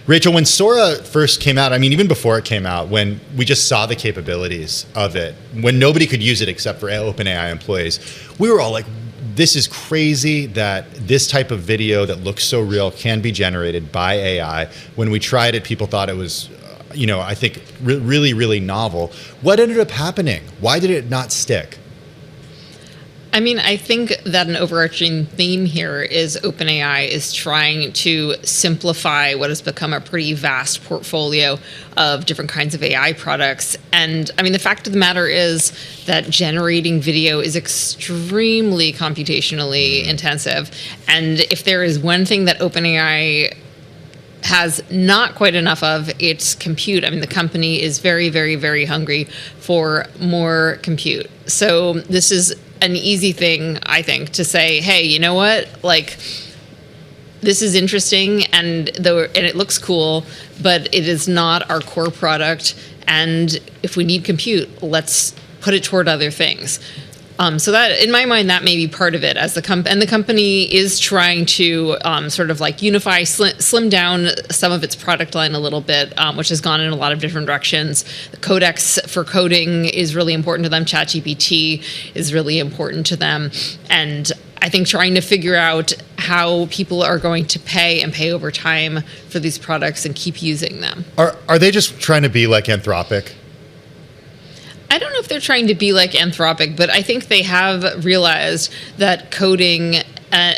Rachel, when Sora first came out, I mean, even before it came out, when we just saw the capabilities of it, when nobody could use it except for OpenAI employees, we were all like, this is crazy that this type of video that looks so real can be generated by AI. When we tried it, people thought it was, I think really, really novel. What ended up happening? Why did it not stick? I mean, I think that an overarching theme here is OpenAI is trying to simplify what has become a pretty vast portfolio of different kinds of AI products. And I mean, the fact of the matter is that generating video is extremely computationally intensive. And if there is one thing that OpenAI has not quite enough of, it's compute. I mean, the company is very, very, very hungry for more compute. So this is an easy thing, I think, to say, hey, you know what? Like, this is interesting and it looks cool, but it is not our core product. And if we need compute, let's put it toward other things. So that, in my mind, that may be part of it. And the company is trying to sort of like unify, slim down some of its product line a little bit, which has gone in a lot of different directions. The codex for coding is really important to them. ChatGPT is really important to them. And I think trying to figure out how people are going to pay and pay over time for these products and keep using them. Are they just trying to be like Anthropic? I don't know if they're trying to be like Anthropic, but I think they have realized that coding,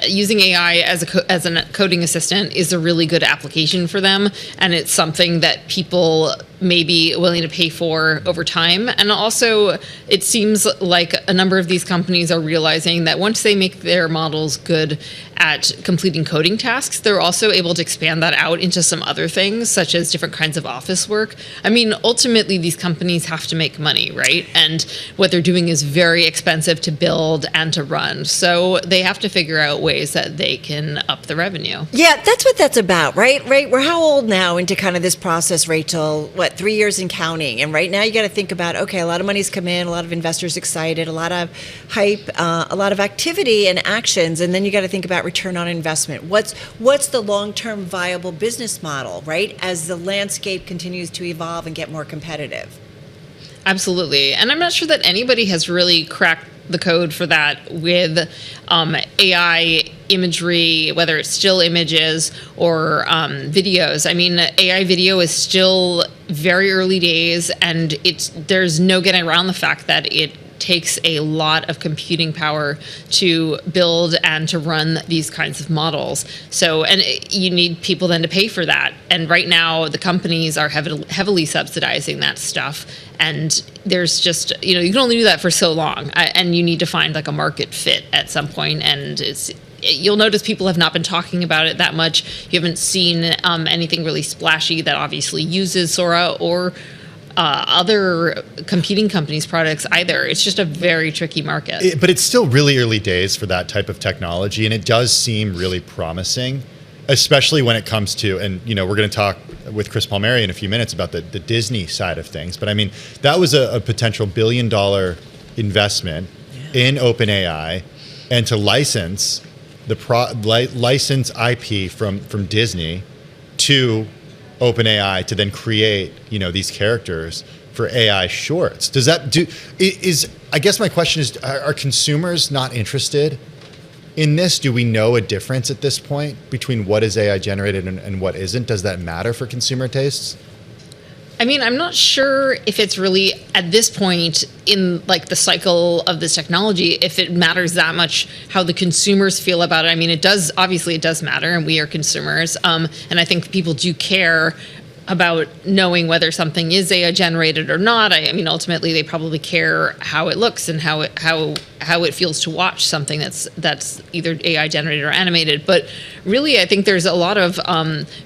using AI as a coding assistant is a really good application for them, and it's something that people may be willing to pay for over time. And also, it seems like a number of these companies are realizing that once they make their models good at completing coding tasks, they're also able to expand that out into some other things, such as different kinds of office work. I mean, ultimately, these companies have to make money, right? And what they're doing is very expensive to build and to run. So they have to figure out ways that they can up the revenue. Yeah, that's what that's about, right? We're how old now into kind of this process, Rachel? 3 years and counting. And right now you got to think about, okay, a lot of money's come in, a lot of investors excited, a lot of hype, a lot of activity and actions. And then you got to think about return on investment. What's the long-term viable business model, right? As the landscape continues to evolve and get more competitive. Absolutely. And I'm not sure that anybody has really cracked the code for that with AI imagery, whether it's still images or videos. I mean, AI video is still very early days, and there's no getting around the fact that it takes a lot of computing power to build and to run these kinds of models. So, and you need people then to pay for that. And right now, the companies are heavily subsidizing that stuff. And there's just, you can only do that for so long. And you need to find like a market fit at some point. And you'll notice people have not been talking about it that much. You haven't seen anything really splashy that obviously uses Sora or other competing companies' products either. It's just a very tricky market. But it's still really early days for that type of technology, and it does seem really promising, especially when it comes to, and we're going to talk with Chris Palmieri in a few minutes about the Disney side of things. But I mean, that was a potential $1 billion investment in OpenAI, and to license license IP from Disney to OpenAI to then create, these characters for AI shorts. Does that I guess my question is, are consumers not interested in this? Do we know a difference at this point between what is AI generated and what isn't? Does that matter for consumer tastes? I mean, I'm not sure if it's really at this point in like the cycle of this technology, if it matters that much how the consumers feel about it. I mean, it does matter, and we are consumers. And I think people do care about knowing whether something is AI generated or not. I mean, ultimately, they probably care how it looks and how it feels to watch something that's either AI generated or animated. But really, I think there's a lot of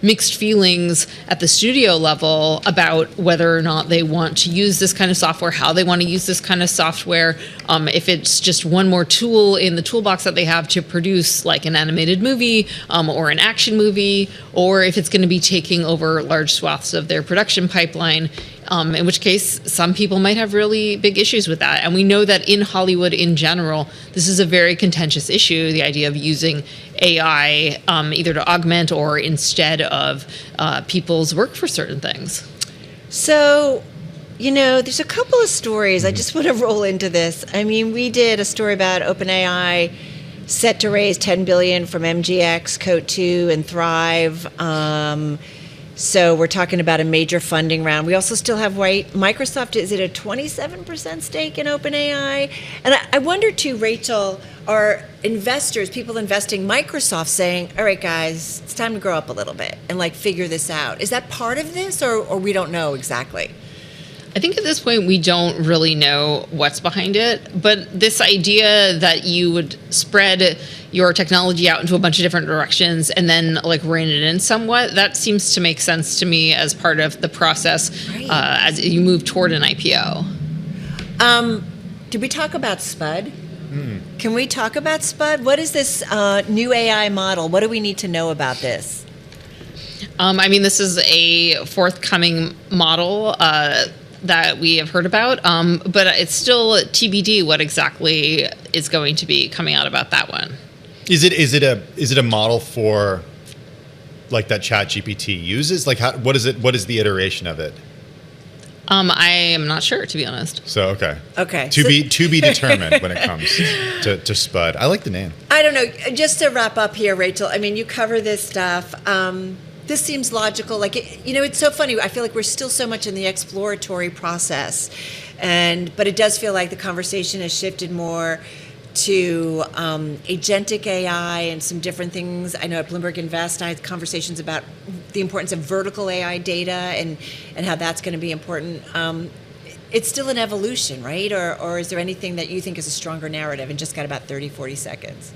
mixed feelings at the studio level about whether or not they want to use this kind of software, how they want to use this kind of software, if it's just one more tool in the toolbox that they have to produce like an animated movie or an action movie, or if it's going to be taking over large swaths of their production pipeline, in which case some people might have really big issues with that. And we know that in Hollywood in general, this is a very contentious issue, the idea of using AI either to augment or instead of people's work for certain things? So, there's a couple of stories. I just want to roll into this. I mean, we did a story about OpenAI set to raise $10 billion from MGX, Coat 2, and Thrive. So we're talking about a major funding round. We also still have Microsoft. Is it a 27% stake in OpenAI? And I wonder too, Rachel, are investors, people investing Microsoft saying, all right, guys, it's time to grow up a little bit and figure this out. Is that part of this or we don't know exactly? I think at this point we don't really know what's behind it, but this idea that you would spread your technology out into a bunch of different directions and then rein it in somewhat, that seems to make sense to me as part of the process as you move toward an IPO. Did we talk about Spud? Can we talk about Spud? What is this new AI model? What do we need to know about this? This is a forthcoming model that we have heard about, but it's still TBD what exactly is going to be coming out about that one. Is it a model for that ChatGPT uses? What is it? What is the iteration of it? I am not sure, to be honest. So okay. To be determined when it comes to Spud. I like the name. I don't know. Just to wrap up here, Rachel. I mean, you cover this stuff. This seems logical. It's so funny. I feel like we're still so much in the exploratory process, but it does feel like the conversation has shifted more to agentic AI and some different things. I know at Bloomberg Invest, I had conversations about the importance of vertical AI data and how that's going to be important. It's still an evolution, right? Or is there anything that you think is a stronger narrative? And just got about 30, 40 seconds.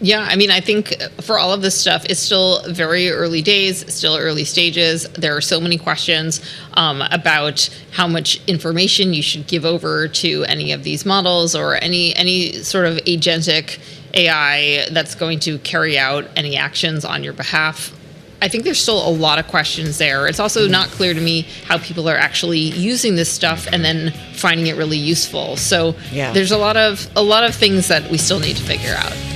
Yeah, I think for all of this stuff, it's still very early days, still early stages. There are so many questions about how much information you should give over to any of these models or any sort of agentic AI that's going to carry out any actions on your behalf. I think there's still a lot of questions there. It's also not clear to me how people are actually using this stuff and then finding it really useful. So there's a lot of things that we still need to figure out.